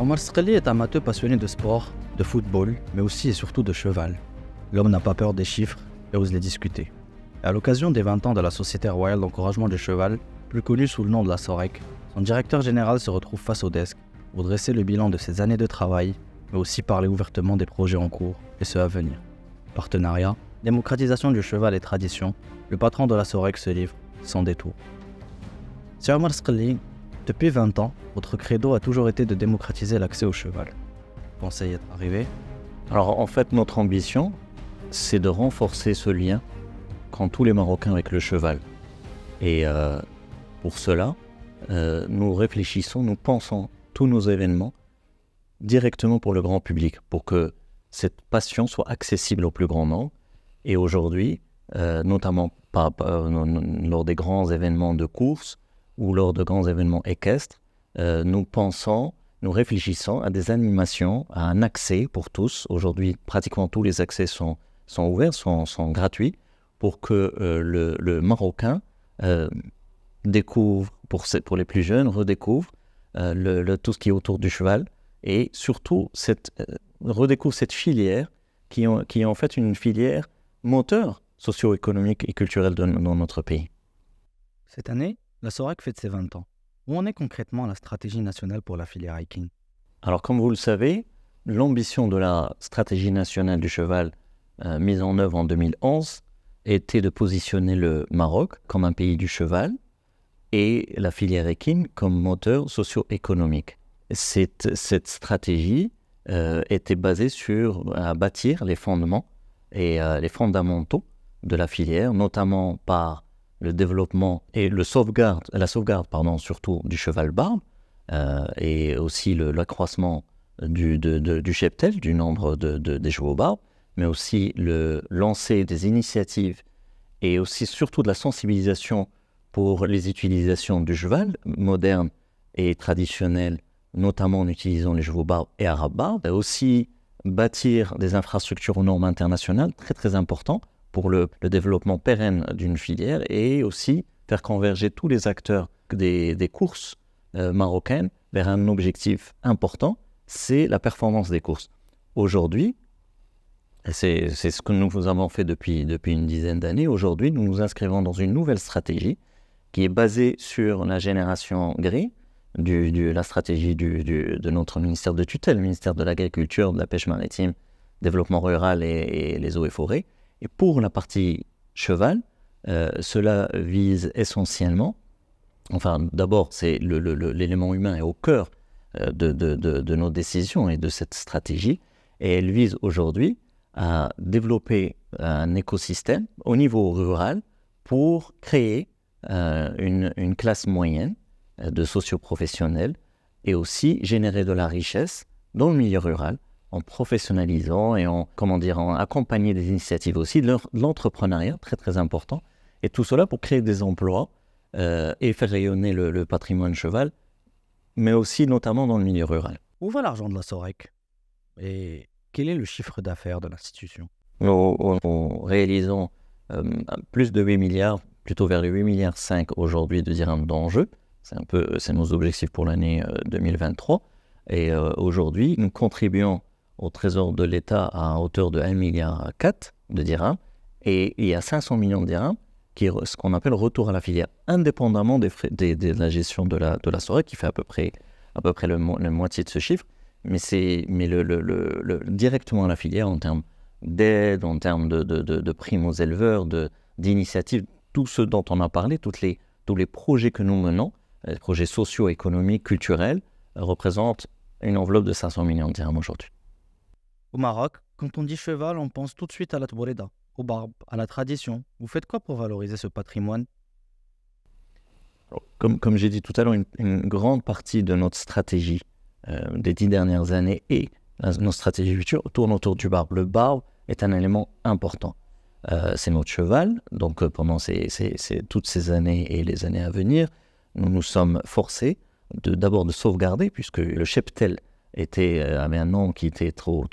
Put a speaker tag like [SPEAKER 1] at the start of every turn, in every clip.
[SPEAKER 1] Omar Sqali est un matheux passionné de sport, de football, mais aussi et surtout de cheval. L'homme n'a pas peur des chiffres et ose les discuter. Et à l'occasion des 20 ans de la Société royale d'encouragement du cheval, plus connue sous le nom de la SOREC, son directeur général se retrouve face au desk pour dresser le bilan de ses années de travail, mais aussi parler ouvertement des projets en cours et ceux à venir. Partenariat, démocratisation du cheval et tradition, le patron de la SOREC se livre sans détour. Sir Omar Sqali, depuis 20 ans, votre credo a toujours été de démocratiser l'accès au cheval. Vous pensez y être arrivé?
[SPEAKER 2] Alors en fait, notre ambition, c'est de renforcer ce lien qu'ont tous les Marocains avec le cheval. Et pour cela, nous réfléchissons, nous pensons tous nos événements directement pour le grand public, pour que cette passion soit accessible au plus grand nombre. Et aujourd'hui, notamment lors des grands événements de course ou lors de grands événements équestres, nous réfléchissons à des animations, à un accès pour tous. Aujourd'hui, pratiquement tous les accès sont ouverts, sont gratuits, pour que le Marocain découvre, pour les plus jeunes, redécouvre tout ce qui est autour du cheval, et surtout redécouvre cette filière qui est en fait une filière moteur socio-économique et culturelle dans notre pays.
[SPEAKER 1] Cette année, la SOREC fête ses 20 ans. Où en est concrètement la stratégie nationale pour la filière hiking?
[SPEAKER 2] Alors, comme vous le savez, l'ambition de la stratégie nationale du cheval mise en œuvre en 2011 était de positionner le Maroc comme un pays du cheval et la filière équine comme moteur socio-économique. Cette stratégie était basée à bâtir les fondements et les fondamentaux de la filière, notamment par le développement et la sauvegarde surtout du cheval barbe, et aussi l'accroissement du cheptel, du nombre des chevaux barbes, mais aussi le lancer des initiatives et aussi surtout de la sensibilisation pour les utilisations du cheval moderne et traditionnel, notamment en utilisant les chevaux barbes et arabes barbes. Et aussi bâtir des infrastructures aux normes internationales, très très important pour le développement pérenne d'une filière, et aussi faire converger tous les acteurs des courses marocaines vers un objectif important, c'est la performance des courses. Aujourd'hui, c'est ce que nous avons fait depuis une dizaine d'années. Aujourd'hui, nous nous inscrivons dans une nouvelle stratégie qui est basée sur la génération gris, la stratégie de notre ministère de tutelle, le ministère de l'Agriculture, de la Pêche maritime, Développement rural et les eaux et forêts. Et pour la partie cheval, cela vise essentiellement, d'abord, c'est l'élément humain est au cœur de nos décisions et de cette stratégie, et elle vise aujourd'hui à développer un écosystème au niveau rural pour créer une classe moyenne de socioprofessionnels et aussi générer de la richesse dans le milieu rural en professionnalisant et en accompagner des initiatives aussi, de l'entrepreneuriat, très très important, et tout cela pour créer des emplois et faire rayonner le patrimoine cheval, mais aussi notamment dans le milieu rural.
[SPEAKER 1] Où va l'argent de la SOREC? Et quel est le chiffre d'affaires de l'institution?
[SPEAKER 2] Nous réalisons plus de 8 milliards, plutôt vers les 8,5 milliards aujourd'hui de dirhams d'enjeu. C'est nos objectifs pour l'année 2023. Et aujourd'hui, nous contribuons au trésor de l'État à hauteur de 1,4 milliard de dirhams. Et il y a 500 millions de dirhams qui est ce qu'on appelle retour à la filière, indépendamment des frais de la gestion de la SOREC, qui fait à peu près la moitié de ce chiffre. Mais directement à la filière en termes d'aide, en termes de primes aux éleveurs, d'initiatives, tout ce dont on a parlé, tous les projets que nous menons, les projets socio-économiques, culturels, représentent une enveloppe de 500 millions de dirhams aujourd'hui.
[SPEAKER 1] Au Maroc, quand on dit cheval, on pense tout de suite à la tboreda, aux barbes, à la tradition. Vous faites quoi pour valoriser ce patrimoine?
[SPEAKER 2] Comme j'ai dit tout à l'heure, une grande partie de notre stratégie des 10 dernières années et nos stratégies futures tournent autour du barbe. Le barbe est un élément important. C'est notre cheval, donc pendant toutes ces années et les années à venir, nous nous sommes forcés d'abord de sauvegarder, puisque le cheptel avait un nom qui était trop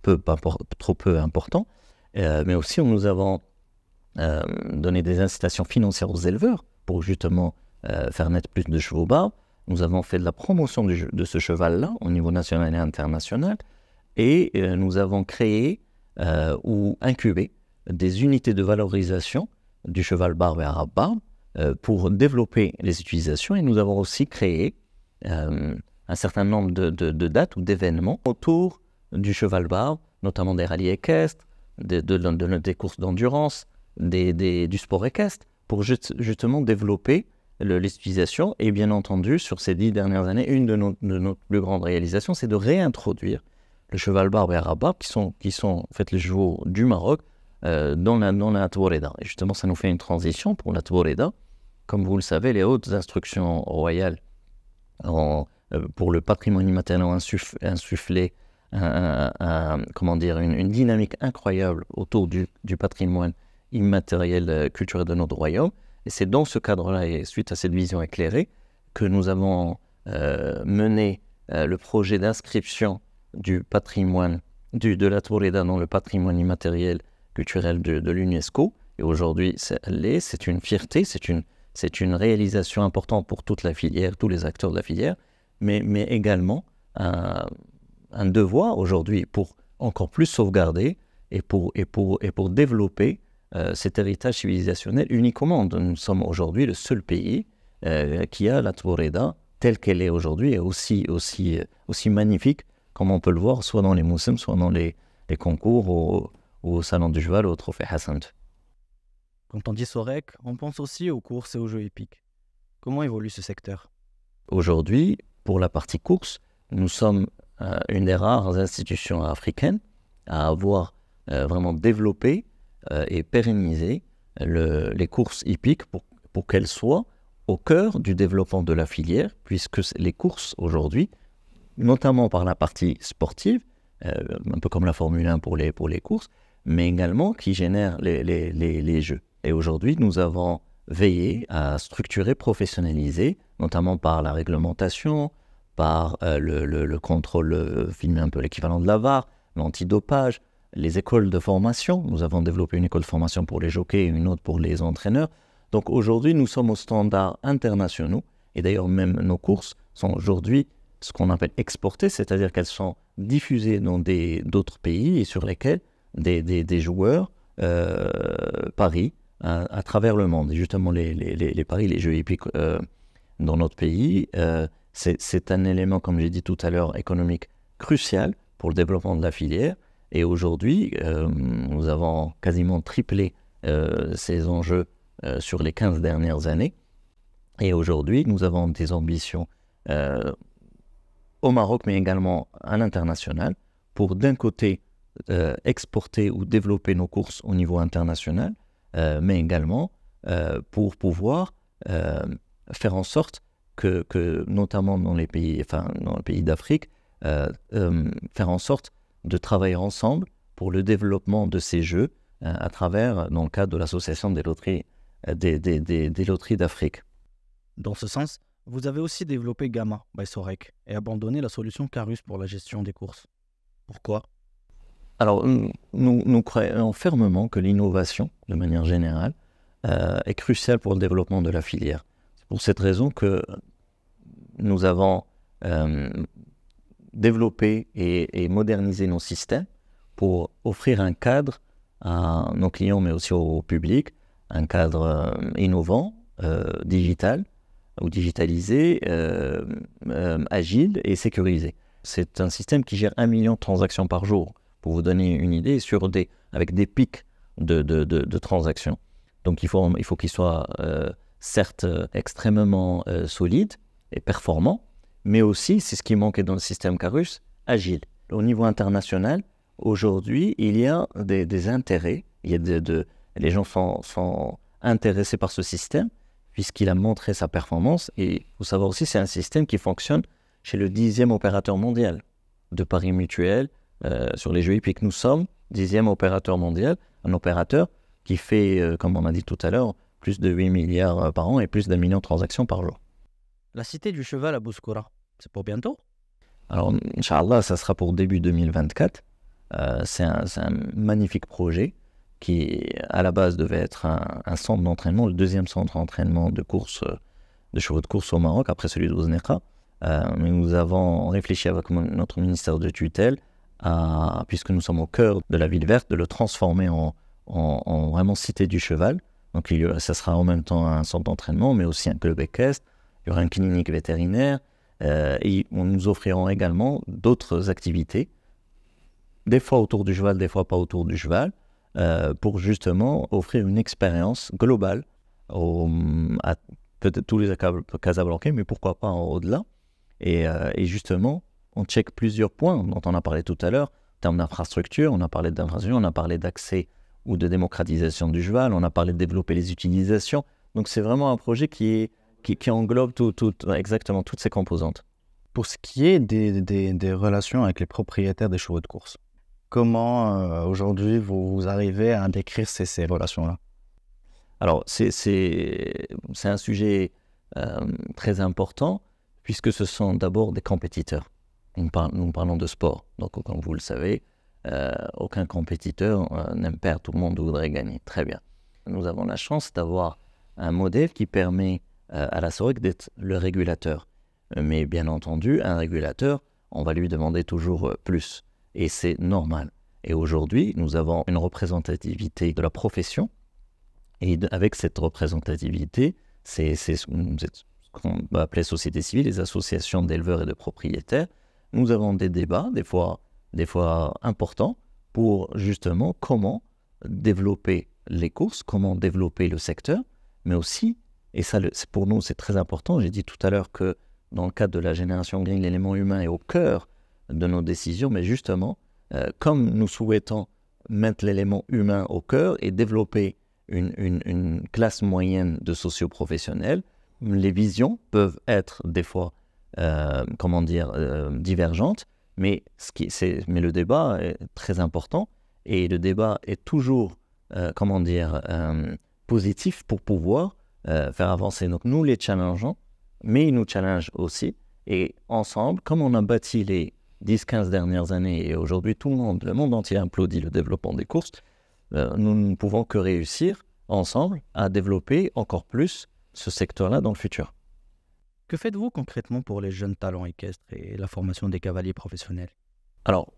[SPEAKER 2] peu important, mais aussi nous avons donné des incitations financières aux éleveurs pour justement faire naître plus de chevaux barbes, nous avons fait de la promotion de ce cheval-là au niveau national et international, et nous avons créé ou incubé des unités de valorisation du cheval barbe et arabe barbe pour développer les utilisations, et nous avons aussi créé un certain nombre de dates ou d'événements autour du cheval barbe, notamment des rallyes équestres, des courses d'endurance, du sport équestre, pour justement développer les utilisations. Et bien entendu, sur ces 10 dernières années, une de nos plus grandes réalisations, c'est de réintroduire le cheval barbe et arabe barbe, qui sont en fait les chevaux du Maroc, dans la Tabourida. Et justement, ça nous fait une transition pour la Tabourida. Comme vous le savez, les hautes instructions royales pour le patrimoine immatériel ont insufflé une dynamique incroyable autour du patrimoine immatériel culturel de notre royaume. Et c'est dans ce cadre-là, et suite à cette vision éclairée, que nous avons mené le projet d'inscription du patrimoine de la Tabourida dans le patrimoine immatériel culturel de l'UNESCO. Et aujourd'hui, c'est une fierté, c'est une réalisation importante pour toute la filière, tous les acteurs de la filière, mais également un devoir aujourd'hui pour encore plus sauvegarder et pour développer cet héritage civilisationnel unique au monde. Nous sommes aujourd'hui le seul pays qui a la Tabourida telle qu'elle est aujourd'hui, et aussi magnifique comme on peut le voir soit dans les moussem, soit dans les concours au Salon du Cheval, au Trophée Hassan II.
[SPEAKER 1] Quand on dit Sorek, on pense aussi aux courses et aux jeux épiques. Comment évolue ce secteur?
[SPEAKER 2] Aujourd'hui, pour la partie course, nous sommes une des rares institutions africaines à avoir vraiment développé et pérennisé les courses hippiques pour qu'elles soient au cœur du développement de la filière, puisque les courses aujourd'hui, notamment par la partie sportive, un peu comme la Formule 1 pour les courses, mais également qui génèrent les jeux. Et aujourd'hui, nous avons veillé à structurer, professionnaliser, notamment par la réglementation, par le contrôle, filmer un peu l'équivalent de la VAR, l'antidopage, les écoles de formation. Nous avons développé une école de formation pour les jockeys et une autre pour les entraîneurs. Donc aujourd'hui, nous sommes aux standards internationaux, et d'ailleurs même nos courses sont aujourd'hui ce qu'on appelle exportées, c'est-à-dire qu'elles sont diffusées dans d'autres pays et sur lesquels des joueurs parient à travers le monde. Et justement, les paris, les jeux hippiques dans notre pays, c'est un élément, comme j'ai dit tout à l'heure, économique crucial pour le développement de la filière. Et aujourd'hui, nous avons quasiment triplé ces enjeux sur les 15 dernières années. Et aujourd'hui, nous avons des ambitions au Maroc, mais également à l'international, pour d'un côté exporter ou développer nos courses au niveau international, mais également pour pouvoir faire en sorte que notamment dans les pays d'Afrique, faire en sorte de travailler ensemble pour le développement de ces jeux à travers, dans le cadre de l'association des loteries d'Afrique.
[SPEAKER 1] Dans ce sens, vous avez aussi développé Gamma by Sorek et abandonné la solution Carus pour la gestion des courses. Pourquoi?
[SPEAKER 2] Alors, nous croyons fermement que l'innovation, de manière générale, est cruciale pour le développement de la filière. C'est pour cette raison que nous avons développé et modernisé nos systèmes pour offrir un cadre à nos clients, mais aussi au public, un cadre innovant, digital ou digitalisé, agile et sécurisé. C'est un système qui gère 1 million de transactions par jour, pour vous donner une idée, avec des pics de transactions. Donc il faut qu'il soit certes extrêmement solide et performant, mais aussi, c'est ce qui manquait dans le système Carus, agile. Au niveau international, aujourd'hui, il y a des intérêts, les gens sont intéressés par ce système, puisqu'il a montré sa performance. Et il faut savoir aussi, c'est un système qui fonctionne chez le 10e opérateur mondial de paris mutuels sur les jeux hippiques. Nous sommes 10e opérateur mondial, un opérateur qui fait, comme on a dit tout à l'heure, plus de 8 milliards par an et plus d'1 million de transactions par jour.
[SPEAKER 1] La Cité du Cheval à Bouskoura, c'est pour bientôt?
[SPEAKER 2] Alors, Inch'Allah, ça sera pour début 2024. C'est un magnifique projet qui, à la base, devait être un centre d'entraînement, le deuxième centre d'entraînement de course de chevaux de course au Maroc, après celui de Ouzneqa. Mais nous avons réfléchi avec notre ministère de tutelle, puisque nous sommes au cœur de la ville verte, de le transformer en vraiment cité du cheval. Donc ça sera en même temps un centre d'entraînement, mais aussi un club équestre, il y aura une clinique vétérinaire, et nous offrirons également d'autres activités, des fois autour du cheval, des fois pas autour du cheval, pour justement offrir une expérience globale à peut-être tous les Casablancais, mais pourquoi pas au-delà. Et justement, on check plusieurs points dont on a parlé tout à l'heure, en termes d'infrastructure, on a parlé d'infrastructure, on a parlé d'accès ou de démocratisation du cheval, on a parlé de développer les utilisations. Donc c'est vraiment un projet qui englobe exactement toutes ces composantes.
[SPEAKER 1] Pour ce qui est des relations avec les propriétaires des chevaux de course, comment aujourd'hui vous arrivez à décrire ces relations-là?
[SPEAKER 2] Alors c'est un sujet très important, puisque ce sont d'abord des compétiteurs. Nous parlons de sport, donc comme vous le savez, aucun compétiteur n'aime perdre, tout le monde voudrait gagner. Très bien. Nous avons la chance d'avoir un modèle qui permet à la SOREC d'être le régulateur. Mais bien entendu, un régulateur, on va lui demander toujours plus. Et c'est normal. Et aujourd'hui, nous avons une représentativité de la profession. Et avec cette représentativité, c'est ce qu'on va appeler société civile, les associations d'éleveurs et de propriétaires. Nous avons des débats, des fois importants, pour justement comment développer les courses, comment développer le secteur, mais aussi, et ça pour nous c'est très important, j'ai dit tout à l'heure que dans le cadre de la génération green, l'élément humain est au cœur de nos décisions, mais justement, comme nous souhaitons mettre l'élément humain au cœur et développer une classe moyenne de socio-professionnels, les visions peuvent être des fois, divergentes, mais le débat est très important et le débat est toujours, positif pour pouvoir faire avancer. Donc nous les challengeons, mais ils nous challengent aussi. Et ensemble, comme on a bâti les 10-15 dernières années, et aujourd'hui le monde entier applaudit le développement des courses, nous ne pouvons que réussir ensemble à développer encore plus ce secteur-là dans le futur.
[SPEAKER 1] Que faites-vous concrètement pour les jeunes talents équestres et la formation des cavaliers professionnels?
[SPEAKER 2] Alors,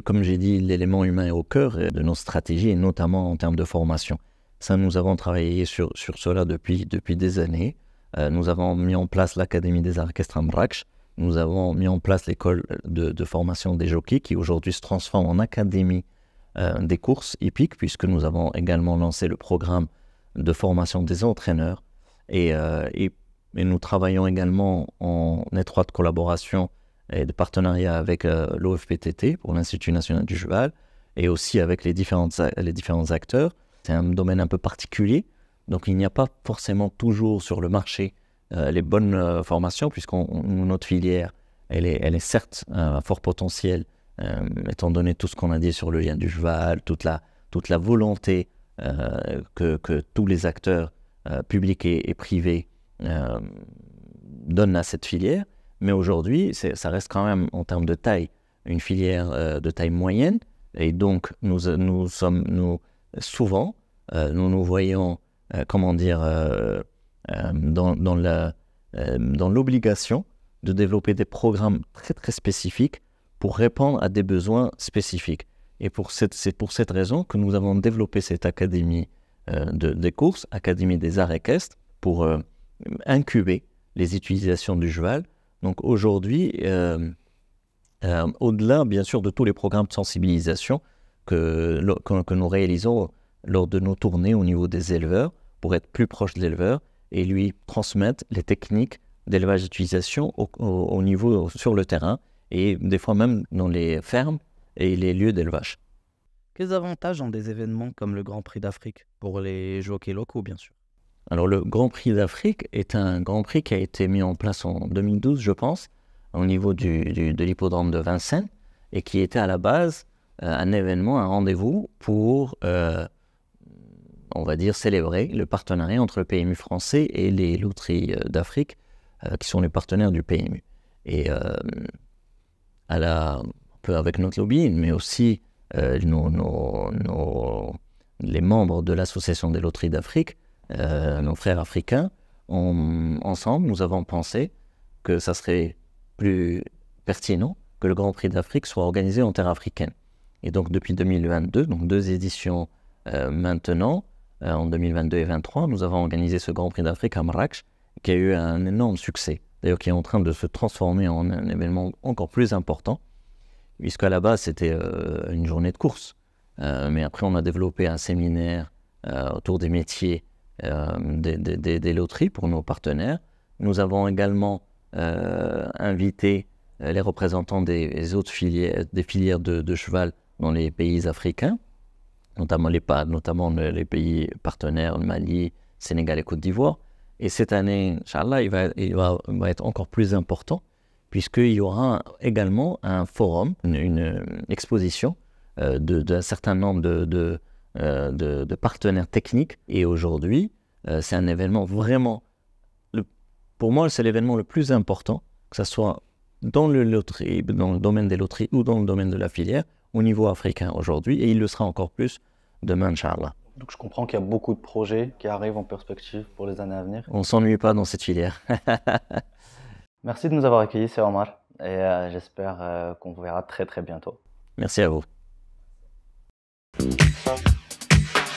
[SPEAKER 2] comme j'ai dit, l'élément humain est au cœur de nos stratégies, et notamment en termes de formation. Ça, nous avons travaillé sur cela depuis des années. Nous avons mis en place l'Académie des arts équestres à Mrakesh. Nous avons mis en place l'école de formation des jockeys qui aujourd'hui se transforme en académie des courses hippiques, puisque nous avons également lancé le programme de formation des entraîneurs. Et nous travaillons également en étroite collaboration et de partenariat avec l'OFPTT pour l'Institut national du cheval et aussi avec les différents acteurs. C'est un domaine un peu particulier, donc il n'y a pas forcément toujours sur le marché les bonnes formations, puisque notre filière, elle est certes à fort potentiel, étant donné tout ce qu'on a dit sur le lien du cheval, toute la volonté que tous les acteurs publics et privés donnent à cette filière. Mais aujourd'hui, ça reste quand même, en termes de taille, une filière de taille moyenne. Et donc, nous voyons, dans l'obligation de développer des programmes très, très spécifiques pour répondre à des besoins spécifiques. Et c'est pour cette raison que nous avons développé cette académie des courses, Académie des arts équestres, pour incuber les utilisations du cheval. Donc aujourd'hui, au-delà bien sûr de tous les programmes de sensibilisation que nous réalisons lors de nos tournées au niveau des éleveurs, pour être plus proche de l'éleveur et lui transmettre les techniques d'élevage d'utilisation au niveau sur le terrain et des fois même dans les fermes et les lieux d'élevage.
[SPEAKER 1] Quels avantages ont des événements comme le Grand Prix d'Afrique pour les jockeys locaux, bien sûr?
[SPEAKER 2] Alors le Grand Prix d'Afrique est un Grand Prix qui a été mis en place en 2012, je pense, au niveau de l'hippodrome de Vincennes, et qui était à la base un événement, un rendez-vous pour, on va dire, célébrer le partenariat entre le PMU français et les loteries d'Afrique, qui sont les partenaires du PMU. Et un peu avec notre lobby, mais aussi les membres de l'Association des loteries d'Afrique, nos frères africains, ensemble, nous avons pensé que ça serait plus pertinent que le Grand Prix d'Afrique soit organisé en terre africaine. Et donc depuis 2022, donc 2 éditions maintenant, en 2022 et 2023, nous avons organisé ce Grand Prix d'Afrique à Marrakech, qui a eu un énorme succès, d'ailleurs qui est en train de se transformer en un événement encore plus important, puisqu'à la base c'était une journée de course. Mais après on a développé un séminaire autour des métiers des loteries pour nos partenaires. Nous avons également invité les représentants des autres filières, des filières de cheval dans les pays africains, notamment les pays partenaires, le Mali, Sénégal et Côte d'Ivoire. Et cette année, Inch'Allah, il va être encore plus important, puisqu'il y aura également un forum, une exposition d'un certain nombre de partenaires techniques. Et aujourd'hui, c'est un événement vraiment, pour moi, c'est l'événement le plus important, que ce soit dans le domaine des loteries ou dans le domaine de la filière, au niveau africain aujourd'hui, et il le sera encore plus demain, Inch'Allah.
[SPEAKER 1] Donc je comprends qu'il y a beaucoup de projets qui arrivent en perspective pour les années à venir.
[SPEAKER 2] On ne s'ennuie pas dans cette filière.
[SPEAKER 1] Merci de nous avoir accueillis, c'est Omar, et j'espère qu'on vous verra très très bientôt.
[SPEAKER 2] Merci à vous.